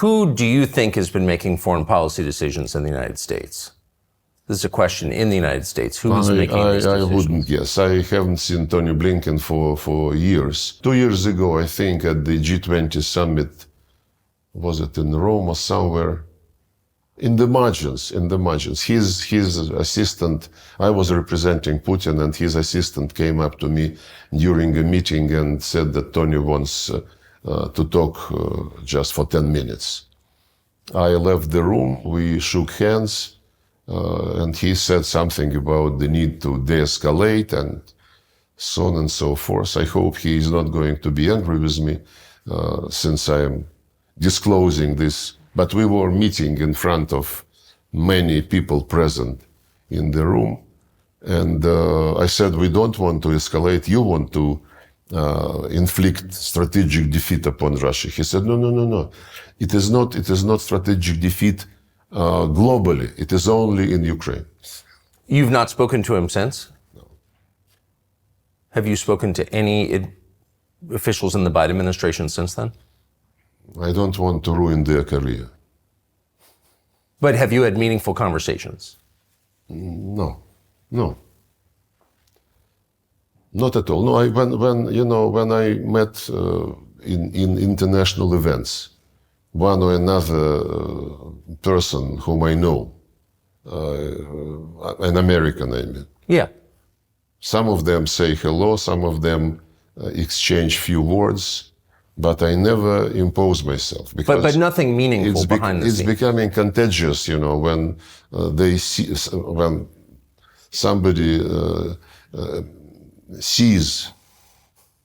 Who do you think has been making foreign policy decisions in the United States? This is a question in the United States. Who's making these decisions? I wouldn't guess. I haven't seen Tony Blinken for years. 2 years ago, I think, at the G20 summit, was it in Rome or somewhere? In the margins. His assistant, I was representing Putin, and his assistant came up to me during a meeting and said that Tony wants to talk just for 10 minutes. I left the room, we shook hands, and he said something about the need to de-escalate and so on and so forth. I hope he is not going to be angry with me since I am disclosing this. But we were meeting in front of many people present in the room. And I said, we don't want to escalate. You want to inflict strategic defeat upon Russia. He said, no. It is not strategic defeat globally. It is only in Ukraine. You've not spoken to him since? No. Have you spoken to any officials in the Biden administration since then? I don't want to ruin their career. But have you had meaningful conversations? No. Not at all. No, when I met in international events, one or another person whom I know, an American, I mean. Yeah. Some of them say hello, some of them exchange few words, but I never impose myself. But nothing meaningful behind the scenes. It's becoming contagious, when they see, when somebody sees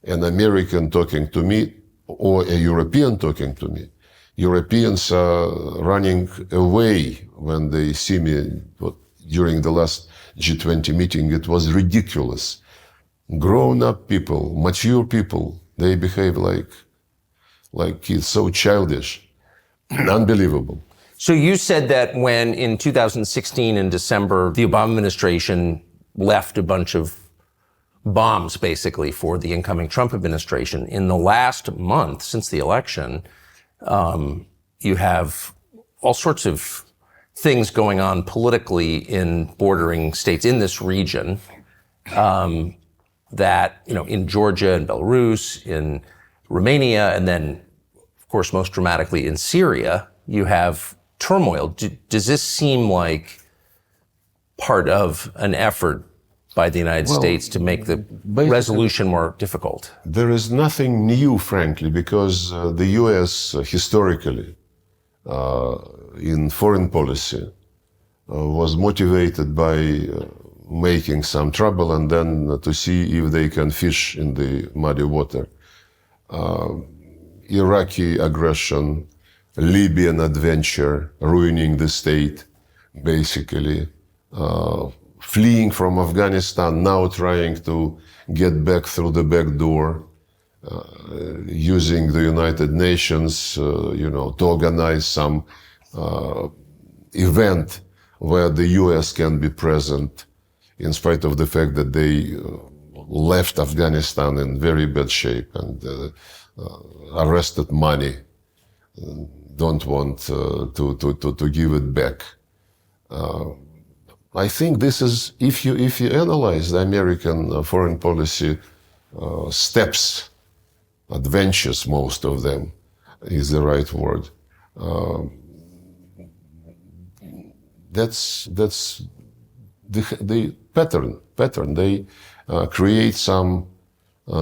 an American talking to me or a European talking to me. Europeans are running away when they see me. During the last G20 meeting, it was ridiculous. Grown-up people, mature people, they behave like kids, so childish, unbelievable. So you said that when in 2016 in December, the Obama administration left a bunch of bombs basically for the incoming Trump administration. In the last month since the election, you have all sorts of things going on politically in bordering states in this region, that, in Georgia and Belarus, in Romania, and then, of course, most dramatically in Syria, you have turmoil. Does this seem like part of an effort by the United States to make the resolution more difficult? There is nothing new, frankly, because the U.S. historically, in foreign policy, was motivated by making some trouble and then to see if they can fish in the muddy water. Iraqi aggression, Libyan adventure, ruining the state, basically. Fleeing from Afghanistan, now trying to get back through the back door, using the United Nations, to organize some event where the US can be present, in spite of the fact that they left Afghanistan in very bad shape and arrested money, don't want to give it back. I think this is, if you analyze the American foreign policy steps, adventures, most of them is the right word. That's the pattern. They create some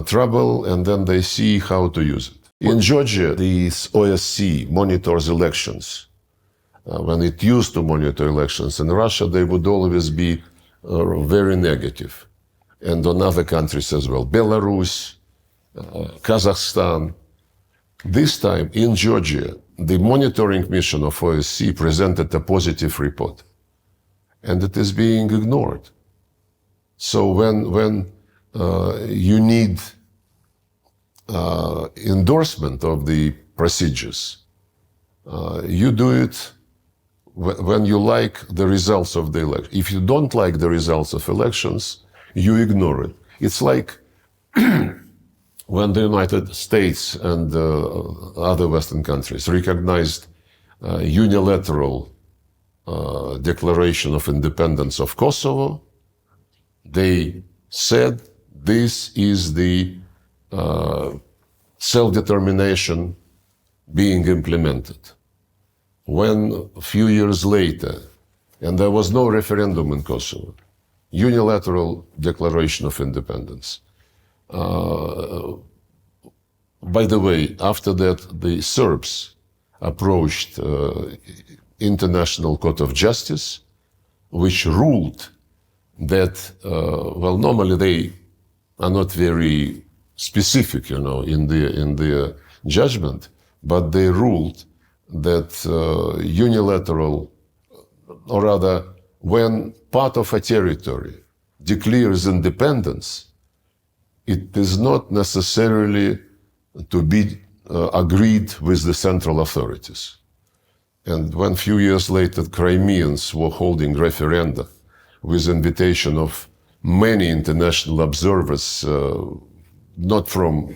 trouble and then they see how to use it. In Georgia, the OSCE monitors elections. When it used to monitor elections in Russia, they would always be very negative. And on other countries as well, Belarus, Kazakhstan. This time in Georgia, the monitoring mission of OSCE presented a positive report. And it is being ignored. So when you need endorsement of the procedures, you do it when you like the results of the election. If you don't like the results of elections, you ignore it. It's like when the United States and other Western countries recognized unilateral declaration of independence of Kosovo. They said this is the self-determination being implemented. When a few years later, and there was no referendum in Kosovo, unilateral declaration of independence. By the way, after that, the Serbs approached International Court of Justice, which ruled that, well, normally they are not very specific, in their judgment, but they ruled that unilateral, or rather, when part of a territory declares independence, it is not necessarily to be agreed with the central authorities. And when a few years later, Crimeans were holding referenda with invitation of many international observers, not from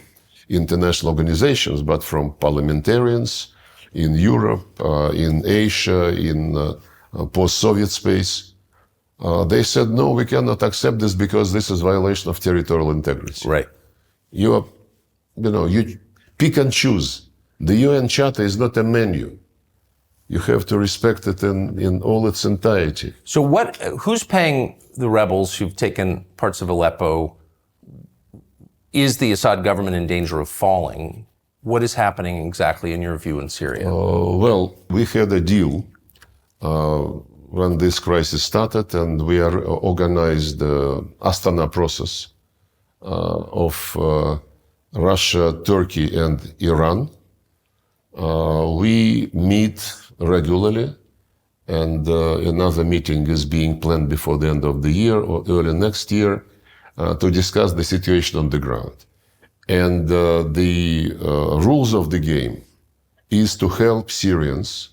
international organizations, but from parliamentarians in Europe, in Asia, in post-Soviet space, they said, no, we cannot accept this because this is violation of territorial integrity. Right. You pick and choose. The UN Charter is not a menu. You have to respect it in all its entirety. So who's paying the rebels who've taken parts of Aleppo? Is the Assad government in danger of falling? What is happening exactly in your view in Syria? Well, we had a deal when this crisis started, and we organized the Astana process of Russia, Turkey, and Iran. We meet regularly, and another meeting is being planned before the end of the year or early next year to discuss the situation on the ground. And the rules of the game is to help Syrians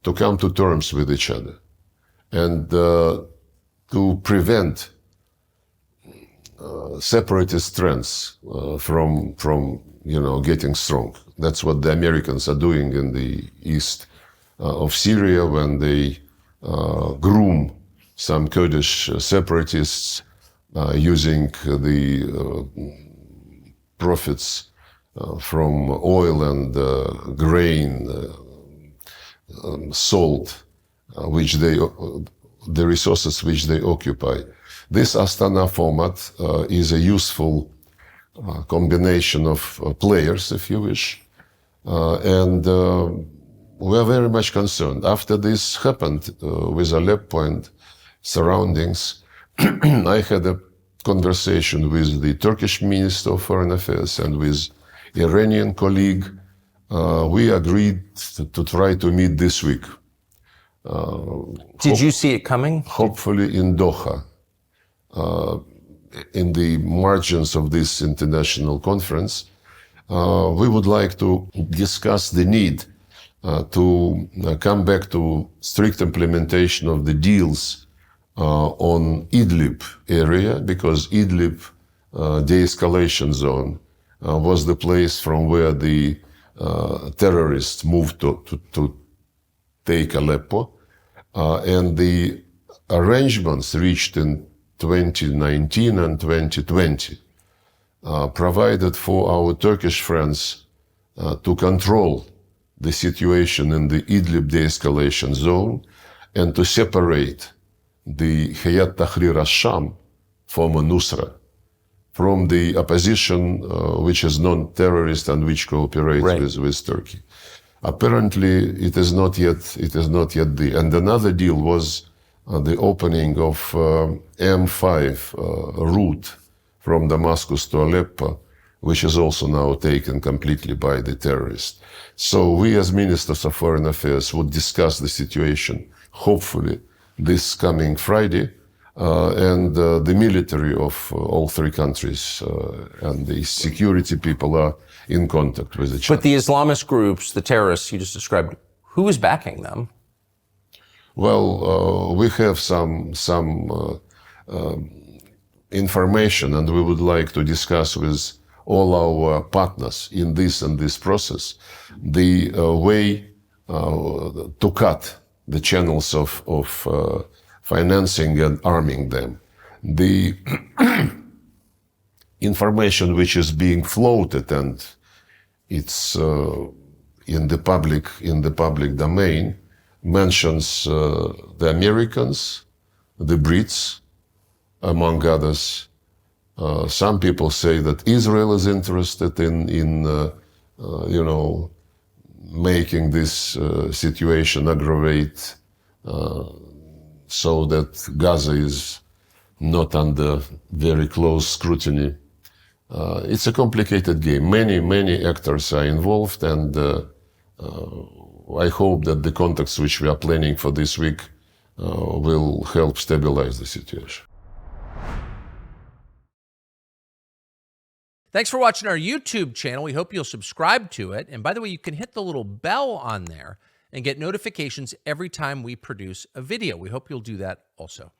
to come to terms with each other and to prevent separatist trends from getting strong. That's what the Americans are doing in the east of Syria when they groom some Kurdish separatists using the profits from oil and grain, salt, the resources which they occupy. This Astana format is a useful combination of players, if you wish, and we're very much concerned. After this happened with Aleppo and surroundings, I had a conversation with the Turkish Minister of Foreign Affairs and with Iranian colleague. We agreed to try to meet this week. Did you see it coming? Hopefully in Doha, in the margins of this international conference. We would like to discuss the need to come back to strict implementation of the deals on Idlib area, because Idlib de-escalation zone was the place from where the terrorists moved to take Aleppo. And the arrangements reached in 2019 and 2020 provided for our Turkish friends to control the situation in the Idlib de-escalation zone and to separate the Hayat Tahrir al-Sham, former Nusra, from the opposition, which is non-terrorist and which cooperates with Turkey. Apparently, it is not yet the. And another deal was the opening of M5 route from Damascus to Aleppo, which is also now taken completely by the terrorists. So we, as ministers of foreign affairs, would discuss the situation, hopefully, this coming Friday, and the military of all three countries and the security people are in contact with each other. But the Islamist groups, the terrorists you just described, who is backing them? Well, we have some information, and we would like to discuss with all our partners in this process the way to cut the channels of financing and arming them. The information which is being floated, and it's in the public domain, mentions the Americans, the Brits, among others. Some people say that Israel is interested in making this situation aggravate, so that Gaza is not under very close scrutiny. It's a complicated game. Many actors are involved, and I hope that the contacts which we are planning for this week will help stabilize the situation. Thanks for watching our YouTube channel. We hope you'll subscribe to it. And by the way, you can hit the little bell on there and get notifications every time we produce a video. We hope you'll do that also.